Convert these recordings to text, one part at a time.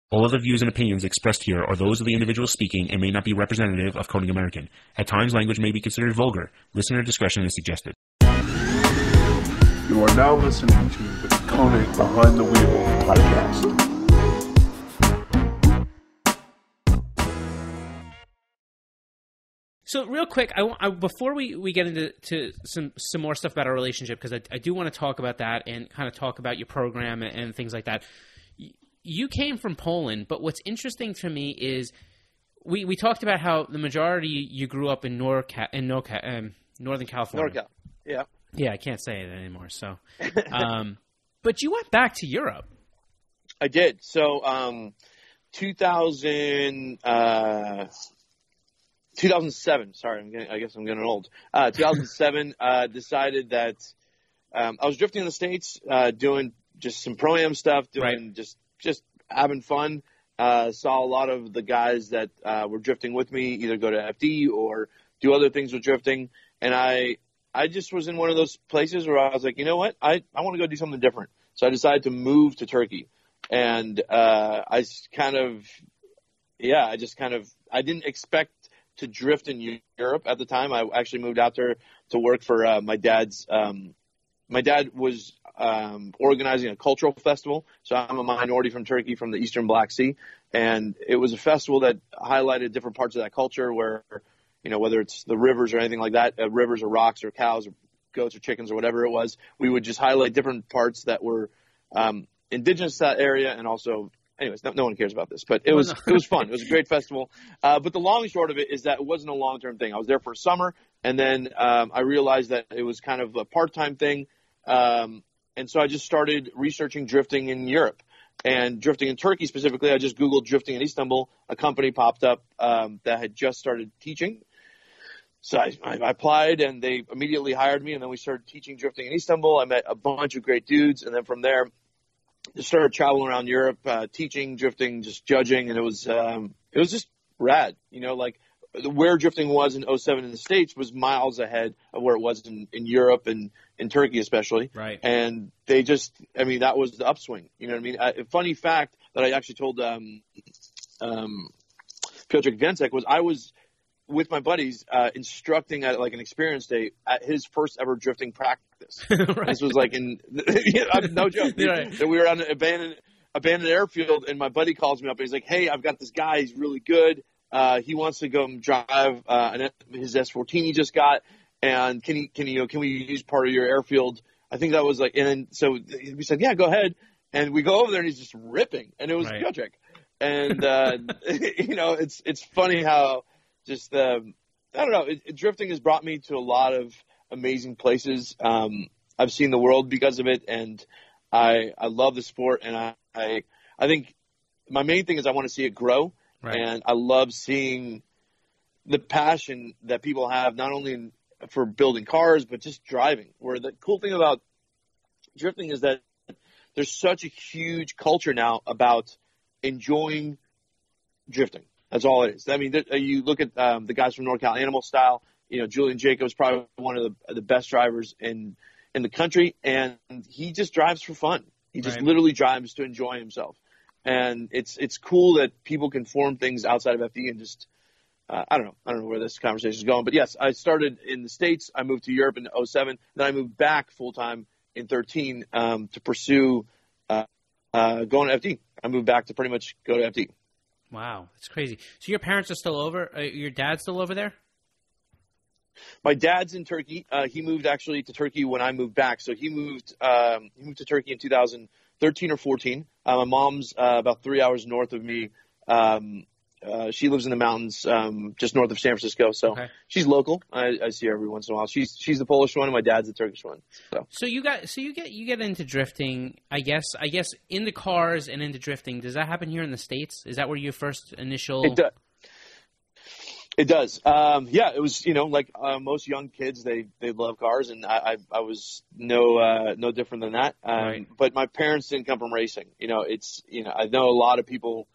All of the views and opinions expressed here are those of the individual speaking and may not be representative of Konig American. At times, language may be considered vulgar. Listener discretion is suggested. You are now listening to the KONIG Behind the Wheel podcast. So real quick, before we get into some more stuff about our relationship, because I do want to talk about that and kind of talk about your program and things like that. You came from Poland, but what's interesting to me is we talked about how the majority you grew up in Northern California. NorCal, yeah. Yeah, I can't say it anymore. So, but you went back to Europe. I did. So, 2007. Sorry, I guess I'm getting old. 2007. Decided that I was drifting in the States, doing just some pro-am stuff, doing just having fun. Saw a lot of the guys that were drifting with me either go to FD or do other things with drifting, and I just was in one of those places where I was like, you know what, I want to go do something different. So I decided to move to Turkey, and I didn't expect to drift in Europe at the time. I actually moved out there to work for my dad's. My dad was organizing a cultural festival, so I'm a minority from Turkey, from the Eastern Black Sea, and it was a festival that highlighted different parts of that culture where, you know, whether it's the rivers or anything like that, rivers or rocks or cows or goats or chickens or whatever it was, we would just highlight different parts that were indigenous to that area. And also, anyways, no one cares about this, but it was fun. It was a great festival. But the long and short of it is that it wasn't a long-term thing. I was there for a summer, and then I realized that it was kind of a part-time thing. And so I just started researching drifting in Europe and drifting in Turkey specifically. I just Googled drifting in Istanbul. A company popped up that had just started teaching. So I applied, and they immediately hired me, and then we started teaching drifting in Istanbul. I met a bunch of great dudes, and then from there, just started traveling around Europe, teaching drifting, just judging, and it was just rad. You know, like where drifting was in '07 in the States was miles ahead of where it was in Europe and in Turkey especially. Right. And they just, I mean, that was the upswing. You know what I mean? A funny fact that I actually told Piotr Więcek was I was with my buddies instructing at like an experience day at his first ever drifting practice. Right. This was like no joke. Right. We were on an abandoned airfield, and my buddy calls me up and he's like, "Hey, I've got this guy. He's really good. He wants to go drive his S14 he just got, and can we use part of your airfield?" I think that was like, and then, so we said, "Yeah, go ahead." And we go over there, and he's just ripping, and it was Piotrek. And you know, it's funny how just I don't know, drifting has brought me to a lot of amazing places. I've seen the world because of it, and I love the sport, and I think my main thing is I want to see it grow. Right. And I love seeing the passion that people have, not only for building cars, but just driving. Where the cool thing about drifting is that there's such a huge culture now about enjoying drifting. That's all it is. I mean, you look at the guys from NorCal Animal Style. You know, Julian Jacobs, probably one of the best drivers in the country, and he just drives for fun. He just literally drives to enjoy himself. And it's cool that people can form things outside of FD and just I don't know where this conversation is going, but yes, I started in the States. I moved to Europe in '07. Then I moved back full time in '13 to pursue going to FD. I moved back to pretty much go to FD. Wow, that's crazy. So your parents are still over? Your dad's still over there? My dad's in Turkey. He moved actually to Turkey when I moved back. So he moved to Turkey in 2013 or 14. My mom's about 3 hours north of me. She lives in the mountains just north of San Francisco. So she's local. I see her every once in a while. She's the Polish one, and my dad's the Turkish one. So you get into drifting. I guess into cars and into drifting. Does that happen here in the States? Is that where your first initial? It does. Yeah, it was, like most young kids, they love cars, and I was no different than that. But my parents didn't come from racing. I know a lot of people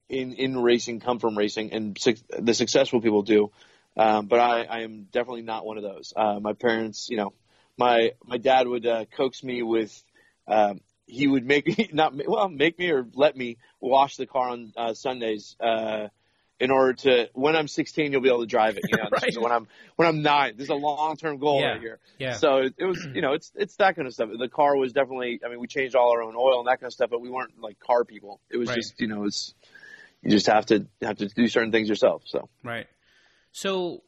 in racing come from racing, and the successful people do. But I am definitely not one of those. My parents, my dad would coax me with he would make me or let me wash the car on Sundays in order to, when I'm 16, you'll be able to drive it. Right. When I'm 9, this is a long-term goal right here. Yeah. So it was, it's that kind of stuff. The car was definitely, I mean, we changed all our own oil and that kind of stuff, but we weren't like car people. It was just, you just have to do certain things yourself. So right. So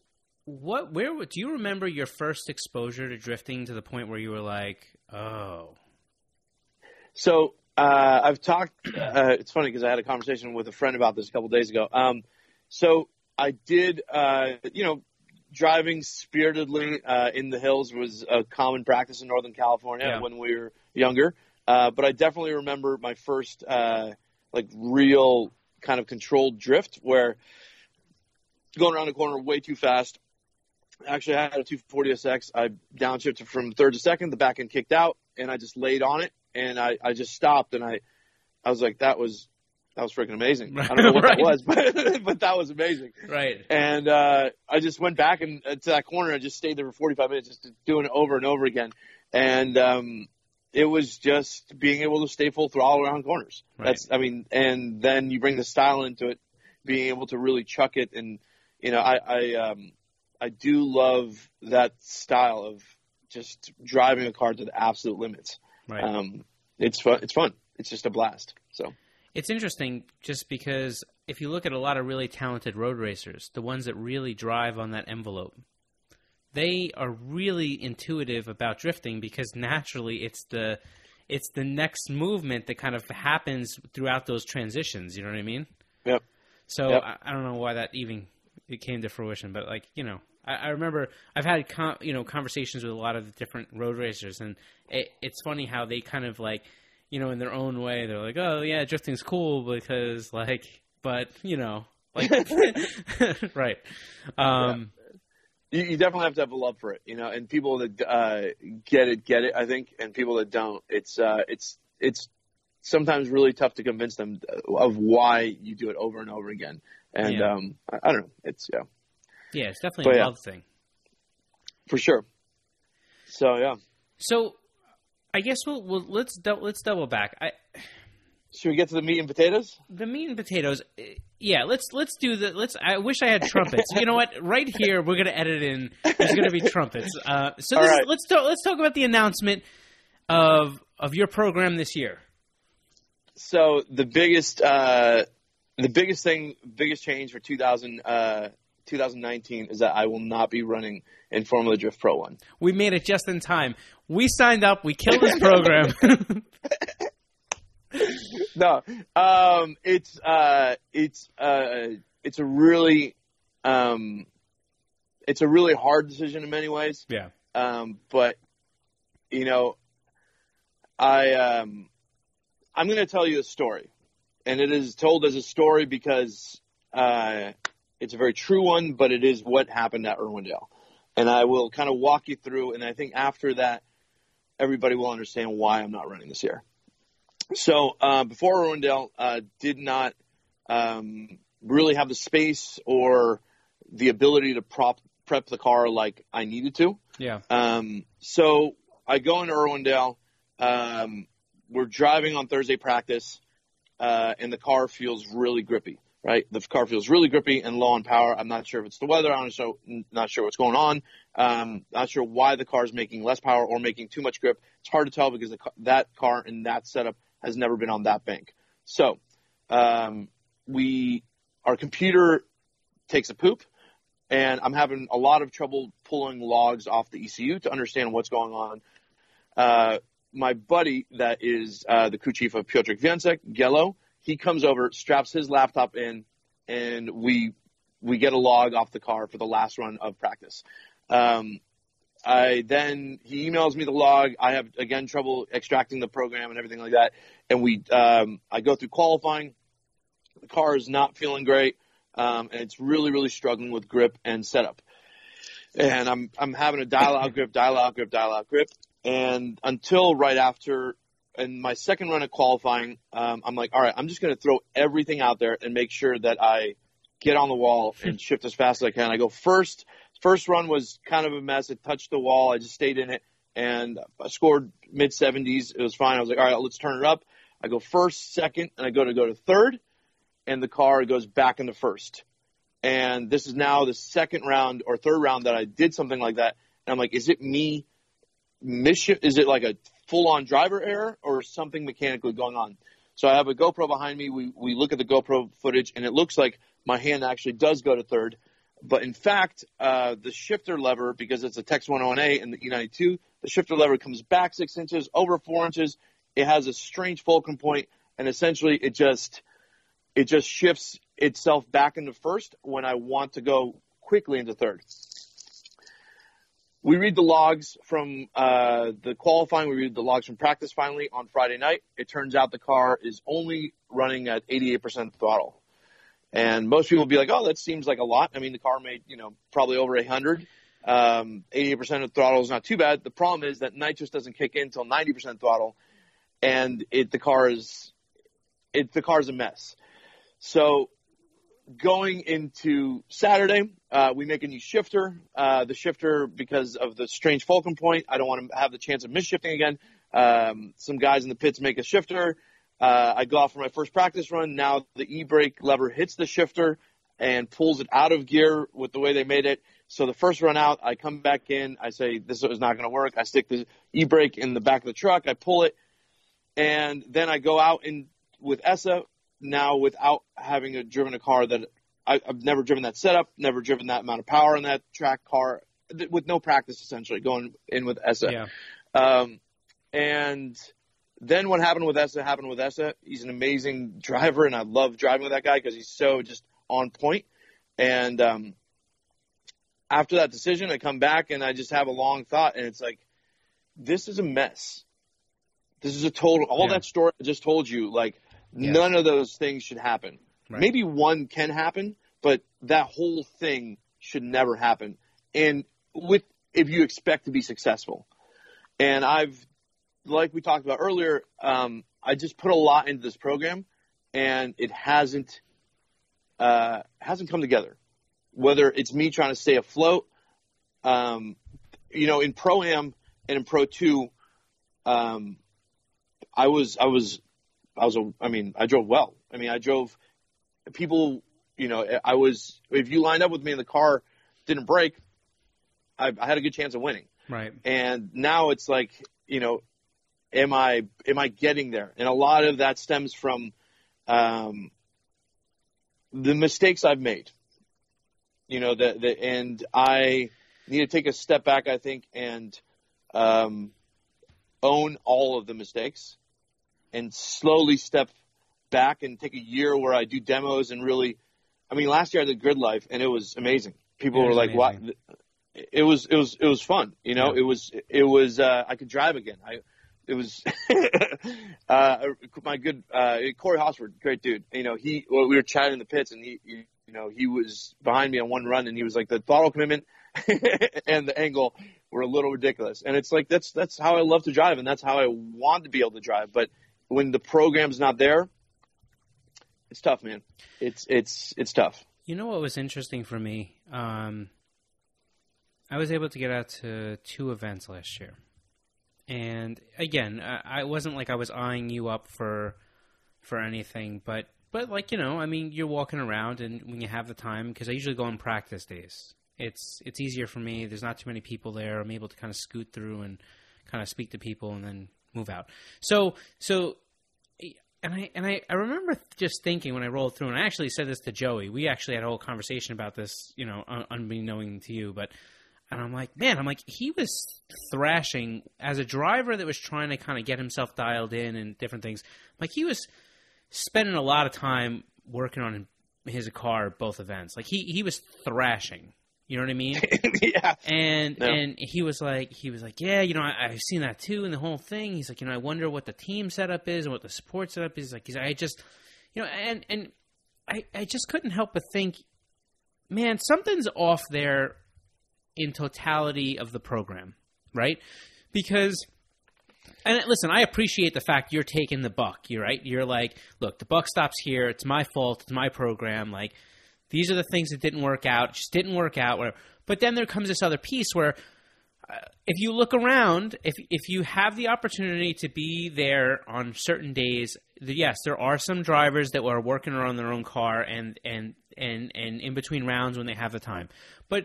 where do you remember your first exposure to drifting to the point where you were like, oh? So I've talked. It's funny because I had a conversation with a friend about this a couple days ago. So I did, driving spiritedly in the hills was a common practice in Northern California when we were younger. But I definitely remember my first real kind of controlled drift where going around a corner way too fast. Actually, I had a 240 SX. I downshifted from third to second. The back end kicked out, and I just laid on it. And I just stopped, and I was like, that was freaking amazing. I don't know what that was, but that was amazing. Right. And I just went back to that corner. I just stayed there for 45 minutes, just doing it over and over again. And it was just being able to stay full throttle around corners. Right. And then you bring the style into it, being able to really chuck it. And I do love that style of just driving a car to the absolute limits. Right. It's fun. It's fun. It's just a blast. So it's interesting just because if you look at a lot of really talented road racers, the ones that really drive on that envelope, they are really intuitive about drifting because naturally it's the next movement that kind of happens throughout those transitions. You know what I mean? Yep. So yep. I don't know why that even it came to fruition, but I remember I've had conversations with a lot of different road racers, and it's funny how they kind of in their own way, they're like, oh yeah, drifting's cool because right. You definitely have to have a love for it, and people that get it, I think, and people that don't, it's sometimes really tough to convince them of why you do it over and over again. And I don't know, yeah, it's definitely a love thing. For sure. So, yeah. So, I guess let's double back. Should we get to the meat and potatoes? The meat and potatoes. Yeah, let's do the I wish I had trumpets. You know what? Right here, we're going to edit in. There's going to be trumpets. Let's talk about the announcement of your program this year. So, the biggest change for 2019 is that I will not be running in Formula Drift Pro 1. We made it just in time. We signed up. We killed this program. No, it's a really hard decision in many ways. Yeah. But I'm going to tell you a story, and it is told as a story because it's a very true one, but it is what happened at Irwindale. And I will kind of walk you through, and I think after that, everybody will understand why I'm not running this year. So before Irwindale, did not really have the space or the ability to prep the car like I needed to. Yeah. So I go into Irwindale. We're driving on Thursday practice, and the car feels really grippy. Right, the car feels really grippy and low on power. I'm not sure if it's the weather. I'm not sure what's going on. Not sure why the car is making less power or making too much grip. It's hard to tell because that car and that setup has never been on that bank. So our computer takes a poop, and I'm having a lot of trouble pulling logs off the ECU to understand what's going on. My buddy that is the crew chief of Piotr Więcek, Gello, he comes over, straps his laptop in, and we get a log off the car for the last run of practice. He emails me the log. I have, again, trouble extracting the program and everything like that. And I go through qualifying. The car is not feeling great, and it's really, really struggling with grip and setup. And I'm having a dial out grip. And until right after, in my second run of qualifying, I'm like, all right, I'm just going to throw everything out there and make sure that I get on the wall and shift as fast as I can. I go first. First run was kind of a mess. It touched the wall. I just stayed in it. and I scored mid-70s. It was fine. I was like, all right, let's turn it up. I go first, second, and I go to third, and the car goes back into first. And this is now the second round or third round that I did something like that. And I'm like, is it me? Is it like a full-on driver error or something mechanically going on? So I have a GoPro behind me. We look at the GoPro footage, and it looks like my hand actually does go to third. But in fact, the shifter lever, because it's a Tex 101A and the E92, the shifter lever comes back 6 inches, over 4 inches. It has a strange fulcrum point, and essentially it just shifts itself back into first when I want to go quickly into third. We read the logs from the qualifying. We read the logs from practice finally on Friday night. It turns out the car is only running at 88% throttle. And most people will be like, oh, that seems like a lot. I mean, the car made, probably over 100. 88% of throttle is not too bad. The problem is that nitrous doesn't kick in until 90% throttle, and the car is a mess. So going into Saturday, we make a new shifter. The shifter, because of the strange fulcrum point, I don't want to have the chance of misshifting again. Some guys in the pits make a shifter. I go off for my first practice run. Now the e-brake lever hits the shifter and pulls it out of gear with the way they made it. So the first run out, I come back in. I say, this is not going to work. I stick the e-brake in the back of the truck. I pull it. And then I go out with ESSA now without having driven a car that I've never driven that setup, never driven that amount of power in that track car with no practice, essentially, going in with ESSA. Yeah. And then what happened with ESSA. He's an amazing driver, and I love driving with that guy because he's so just on point. And after that decision, I come back and I just have a long thought, and it's like, this is a mess. This is a total – all that story I just told you, like, none of those things should happen. Right. Maybe one can happen, but that whole thing should never happen. And if you expect to be successful. And like we talked about earlier, I just put a lot into this program, and it hasn't come together. Whether it's me trying to stay afloat, in Pro-Am and in Pro 2, I drove well. I mean, I drove people, if you lined up with me and the car didn't break, I had a good chance of winning. Right. And now it's like, am I getting there? And a lot of that stems from the mistakes I've made. And I need to take a step back, I think, and own all of the mistakes and slowly step back and take a year where I do demos and really – last year I did Grid Life, and it was amazing. People were like, "What?" It was fun. Yeah. It was I could drive again. It was my good Corey Hosford, great dude. We were chatting in the pits, and he was behind me on one run, and he was like, the throttle commitment and the angle were a little ridiculous. And it's like that's how I love to drive, and that's how I want to be able to drive. But when the program's not there, it's tough, man. It's tough. You know what was interesting for me? I was able to get out to 2 events last year. And again, I wasn't like I was eyeing you up for anything, but like, you're walking around, and when you have the time, because I usually go on practice days, it's easier for me. There's not too many people there. I'm able to kind of scoot through and kind of speak to people and then move out. So I remember just thinking when I rolled through, and I actually said this to Joey. We actually had a whole conversation about this, unbeknown to you, and I'm like, he was thrashing as a driver that was trying to kind of get himself dialed in and different things. Like, he was spending a lot of time working on his car at both events. Like, he was thrashing. You know what I mean? Yeah. And he was like, yeah, I've seen that too, and the whole thing. He's like, I wonder what the team setup is and what the support setup is. Like, I just, and I just couldn't help but think, man, something's off there in totality of the program, right? Because, and listen, I appreciate the fact you're taking the buck. You're right. You're like, look, the buck stops here. It's my fault. It's my program. Like, these are the things that didn't work out. Just didn't work out. Whatever. But then there comes this other piece where if you look around, if you have the opportunity to be there on certain days, yes, there are some drivers that are working around their own car and in between rounds when they have the time, but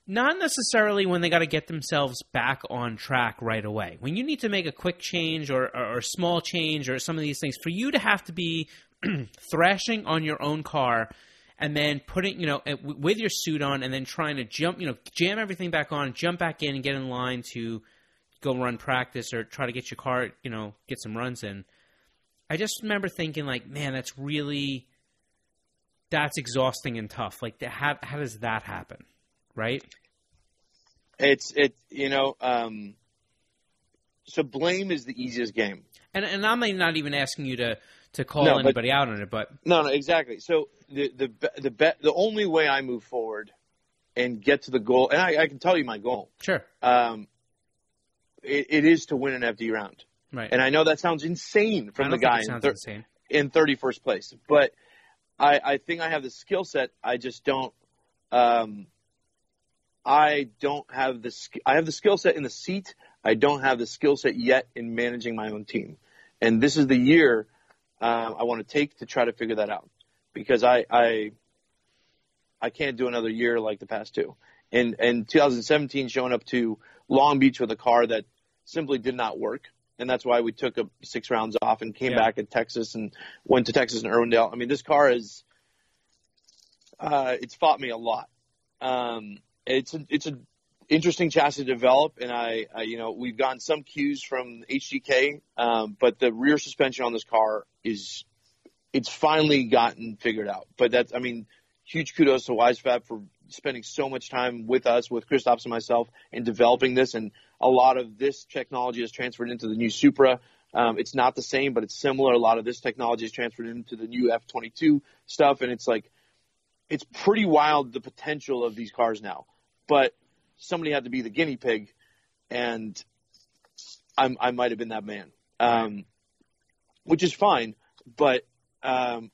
not necessarily when they got to get themselves back on track right away. When you need to make a quick change or a small change or some of these things, for you to have to be thrashing on your own car and then putting, with your suit on and then trying to jump, jam everything back on, jump back in and get in line to go run practice or try to get your car, get some runs in. I just remember thinking like, man, that's exhausting and tough. Like how does that happen? Right? So blame is the easiest game. And I'm not even asking you to call anybody out on it, but no, exactly. So the only way I move forward and get to the goal, and I can tell you my goal. Sure. It is to win an FD round. Right. And I know that sounds insane from the guy in 31st place, but I think I have the skill set. I just don't. I don't have I have the skill set in the seat. I don't have the skill set yet in managing my own team. And this is the year I want to take to try to figure that out, because I can't do another year like the past two. And 2017, showing up to Long Beach with a car that simply did not work. And that's why we took 6 rounds off and came back at Texas and went to Texas and Irwindale. I mean, this car it's fought me a lot. It's an interesting chassis to develop, and we've gotten some cues from HGK, but the rear suspension on this car it's finally gotten figured out. But huge kudos to Wisefab for spending so much time with us, with Kristaps and myself, in developing this, and a lot of this technology is transferred into the new Supra. It's not the same, but it's similar. A lot of this technology is transferred into the new F22 stuff, and it's pretty wild, the potential of these cars now. But somebody had to be the guinea pig, and I might have been that man, which is fine. But I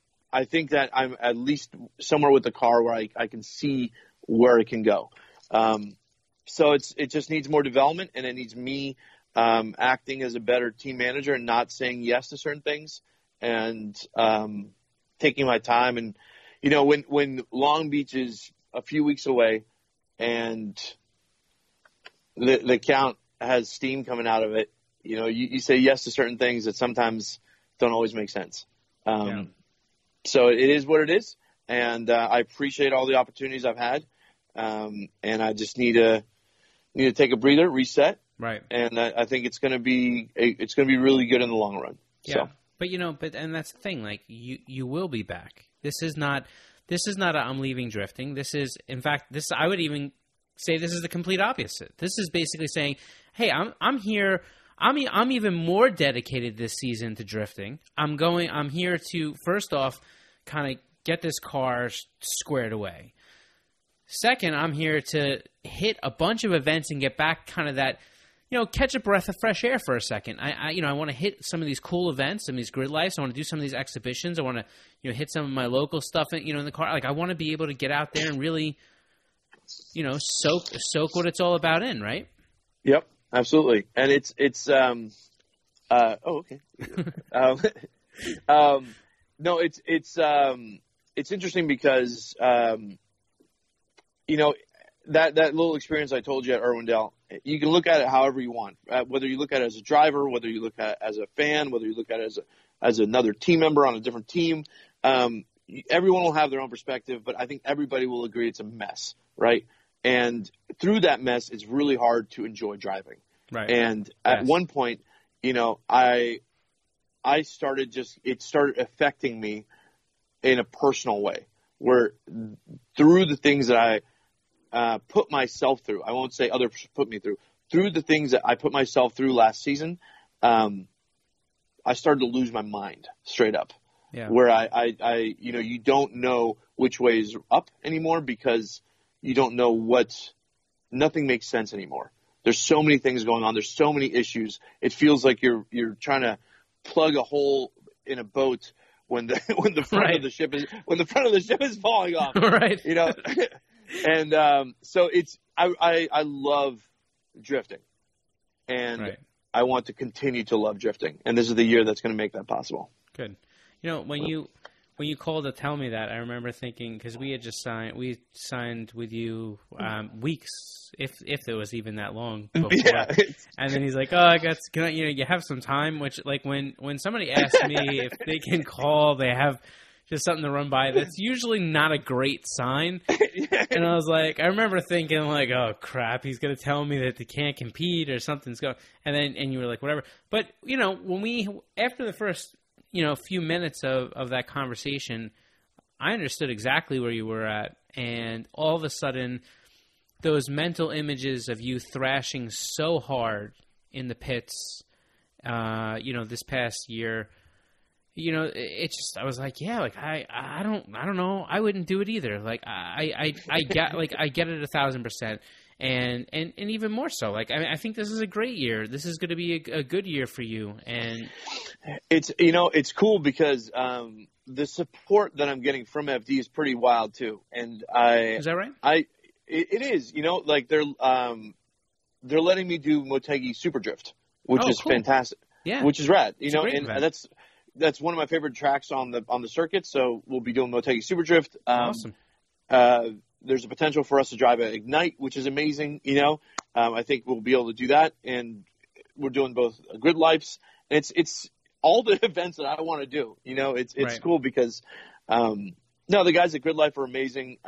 think that I'm at least somewhere with the car where I can see where it can go. So it just needs more development, and it needs me acting as a better team manager and not saying yes to certain things, and taking my time. And when Long Beach is a few weeks away, and the count has steam coming out of it, you say yes to certain things that sometimes don't always make sense. So it is what it is, and I appreciate all the opportunities I've had, and I just need to take a breather, reset, right? And I think it's going to be really good in the long run. Yeah, so. but that's the thing. Like you will be back. This is not I'm leaving drifting. This is, in fact, I would even say this is the complete opposite. This is basically saying, hey, I'm here. I'm even more dedicated this season to drifting. I'm here to, first off, kind of get this car squared away. Second, I'm here to hit a bunch of events and get back kind of that, catch a breath of fresh air for a second. I want to hit some of these cool events, some of these grid lights. I want to do some of these exhibitions. I want to, hit some of my local stuff, in the car. Like, I want to be able to get out there and really, soak what it's all about in, right? Yep, absolutely. And it's okay. No, it's interesting because, that little experience I told you at Irwindale, you can look at it however you want, whether you look at it as a driver, whether you look at it as a fan, whether you look at it as another team member on a different team. Everyone will have their own perspective, but I think everybody will agree it's a mess, right? And through that mess, it's really hard to enjoy driving. Right. And at one point, I started it started affecting me in a personal way, where through the things that I put myself through, I won't say others put me through the things that I put myself through last season, I started to lose my mind straight up. Yeah. Where I you don't know which way is up anymore, because you don't know nothing makes sense anymore. There's so many things going on. There's so many issues. It feels like you're trying to plug a hole in a boat when the front of the ship is falling off. Right. And so I love drifting, and right. I want to continue to love drifting, and this is the year that's going to make that possible. Good. When you called to tell me that, I remember thinking, because we signed with you weeks, if it was even that long before. Yeah. And then he's like, "Oh, you have some time," which, like, when somebody asks me if they can call, they have just something to run by, that's usually not a great sign. Yeah. And I was like, I remember thinking, like, oh crap, he's gonna tell me that they can't compete or something's going. And you were like, whatever. But when after the first few minutes of that conversation, I understood exactly where you were at, and all of a sudden, those mental images of you thrashing so hard in the pits, this past year. It just, I was like, yeah, like I don't know, I wouldn't do it either. Like I get, like I get it 1,000%, and even more so. Like I think this is a great year. This is going to be a good year for you, and it's cool because the support that I'm getting from FD is pretty wild too. And is that right? It is. Like they're letting me do Motegi Super Drift, which is cool. Fantastic. Yeah, which is rad. And event. That's one of my favorite tracks on the circuit. So we'll be doing Motegi Super Drift. Awesome. There's a potential for us to drive at Ignite, which is amazing. I think we'll be able to do that, and we're doing both Grid Lives. It's all the events that I want to do. It's right. Cool because the guys at Grid Life are amazing.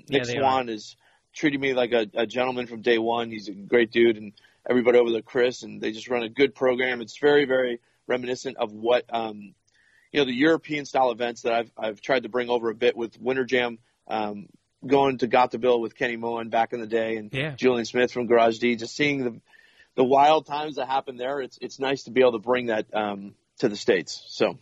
Nick Swan is treating me like a gentleman from day one. He's a great dude, and everybody over there, Chris, and they just run a good program. It's very, very reminiscent of what the European style events that I've tried to bring over a bit with Winter Jam, going to Gothaville with Kenny Moen back in the day, and Julian Smith from Garage D. Just seeing the wild times that happen there. It's nice to be able to bring that to the States. So